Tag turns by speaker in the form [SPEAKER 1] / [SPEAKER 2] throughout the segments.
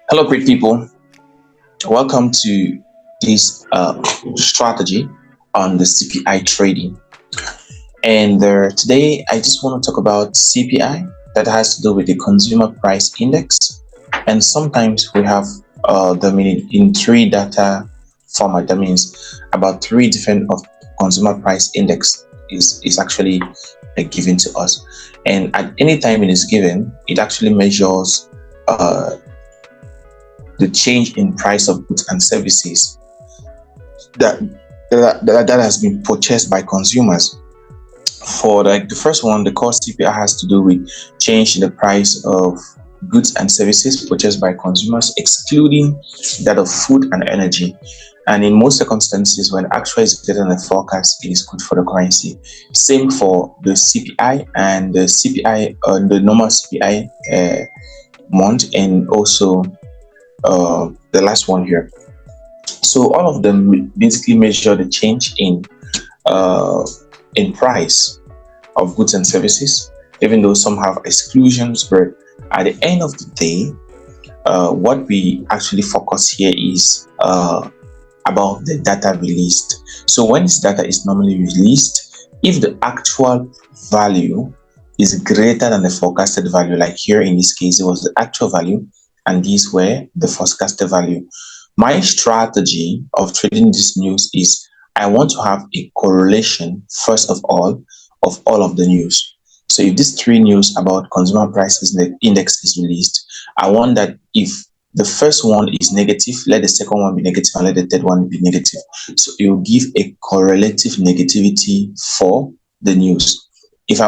[SPEAKER 1] Hello, great people. Welcome to this strategy on the CPI trading. And today, I just want to talk about CPI that has to do with the Consumer Price Index. And sometimes we have them in three data format. That means about three different of Consumer Price Index is actually given to us. And at any time it is given, it actually measures the change in price of goods and services that that has been purchased by consumers. For like the first one, the core CPI has to do with change in the price of goods and services purchased by consumers, excluding that of food and energy. And in most circumstances, when actual is greater than the forecast, it is good for the currency. Same for the CPI and the CPI, the normal CPI month, and also the last one here. So all of them basically measure the change in price of goods and services, even though some have exclusions. But at the end of the day, what we actually focus here is about the data released. So when this data is normally released, if the actual value is greater than the forecasted value, like here in this case, it was the actual value, and these were the forecasted value. My strategy of trading this news is I want to have a correlation, first of all of the news. So if these three news about consumer prices index is released, I want that if the first one is negative, let the second one be negative, and let the third one be negative. So it will give a correlative negativity for the news. If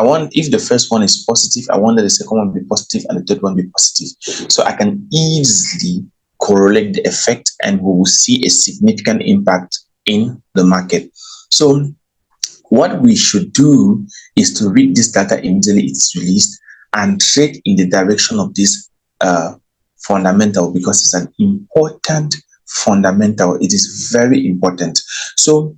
[SPEAKER 1] the first one is positive, I want that the second one be positive and the third one be positive. So I can easily correlate the effect, and we will see a significant impact in the market. So what we should do is to read this data immediately it's released and trade in the direction of this fundamental, because it's an important fundamental. It is very important. So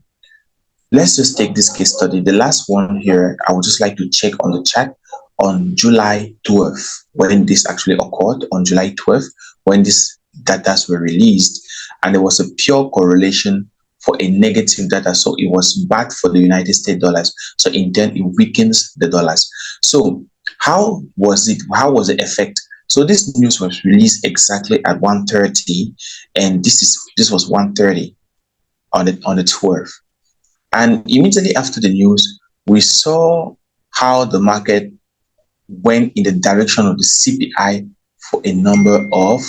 [SPEAKER 1] let's just take this case study. The last one here, I would just like to check on the chart on July 12th, when this actually occurred, on July 12th, when these data were released, and there was a pure correlation for a negative data. So it was bad for the United States dollars. So in turn, it weakens the dollars. So how was it? How was the effect? So this news was released exactly at 1:30, and this was 1:30 on the 12th. And immediately after the news, we saw how the market went in the direction of the CPI for a number of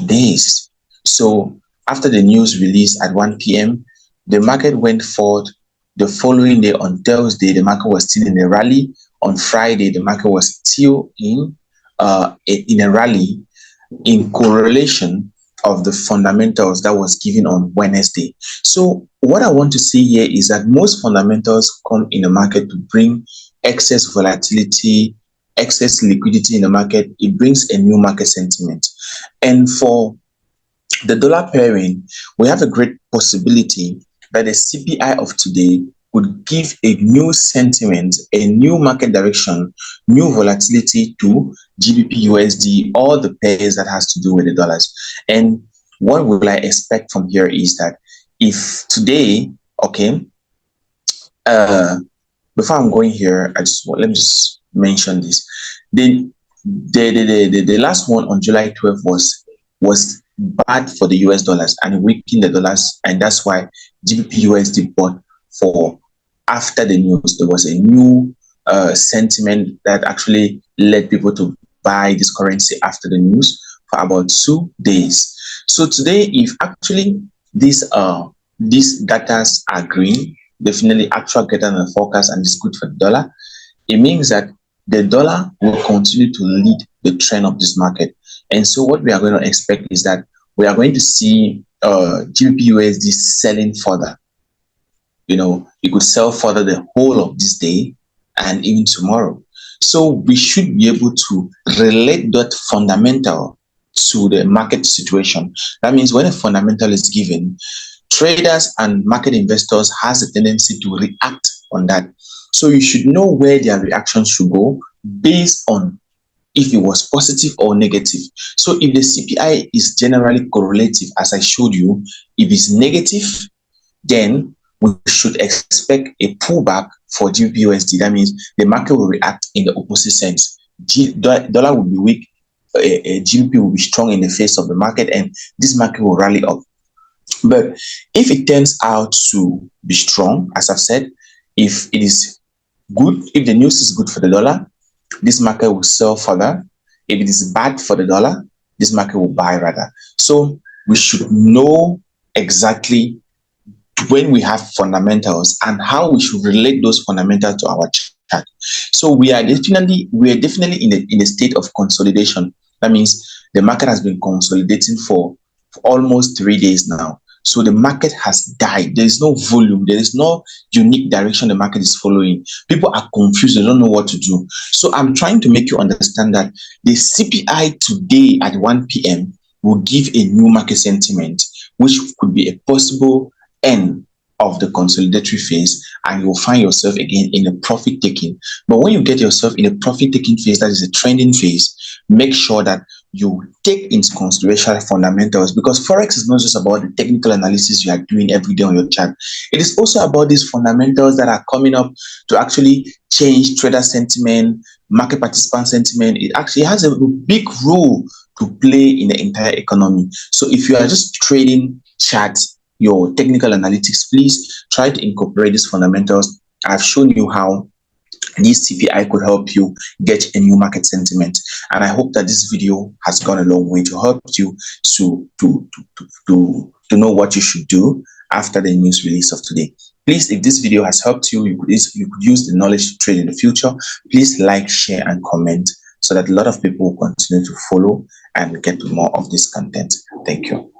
[SPEAKER 1] days. So after the news released at 1 p.m., the market went forward. The following day, on Thursday, the market was still in a rally. On Friday, the market was still in a rally, in correlation of the fundamentals that was given on Wednesday. So what I want to see here is that most fundamentals come in the market to bring excess volatility, excess liquidity in the market. It brings a new market sentiment. And for the dollar pairing, we have a great possibility that the CPI of today would give a new sentiment, a new market direction, new volatility to GBP USD, all the pairs that has to do with the dollars. And what will I expect from here is that if today, okay, before I'm going here, let me just mention this. The last one on July 12th was bad for the US dollars and weakened the dollars, and that's why GBP USD bought for. After the news, there was a new sentiment that actually led people to buy this currency after the news for about 2 days. So today, if actually these data are green, definitely actual greater than the forecast, and it's good for the dollar, it means that the dollar will continue to lead the trend of this market. And so what we are going to expect is that we are going to see GBP USD selling further. You know, it could sell further the whole of this day and even tomorrow. So we should be able to relate that fundamental to the market situation. That means when a fundamental is given, traders and market investors has a tendency to react on that. So you should know where their reaction should go based on if it was positive or negative. So if the CPI is generally correlative, as I showed you, if it's negative, then we should expect a pullback for GBP/USD. That means the market will react in the opposite sense. Dollar will be weak, GBP will be strong in the face of the market, and this market will rally up. But if it turns out to be strong, as I've said, if it is good, if the news is good for the dollar, this market will sell further. If it is bad for the dollar, this market will buy rather. So we should know exactly when we have fundamentals and how we should relate those fundamentals to our chart. So we are definitely in a state of consolidation. That means the market has been consolidating for almost 3 days now. So the market has died. There is no volume. There is no unique direction the market is following. People are confused. They don't know what to do. So I'm trying to make you understand that the CPI today at 1 p.m. will give a new market sentiment, which could be a possible end of the consolidatory phase, and you will find yourself again in a profit taking. But when you get yourself in a profit taking phase, that is a trending phase, make sure that you take into consideration fundamentals, because Forex is not just about the technical analysis you are doing every day on your chart. It is also about these fundamentals that are coming up to actually change trader sentiment, market participant sentiment. It actually has a big role to play in the entire economy. So if you are just trading charts, your technical analytics, please try to incorporate these fundamentals. I've shown you how this CPI could help you get a new market sentiment, and I hope that this video has gone a long way to help you to know what you should do after the news release of today. Please, if this video has helped you, you could use the knowledge to trade in the future. Please like, share, and comment so that a lot of people will continue to follow and get more of this content. Thank you.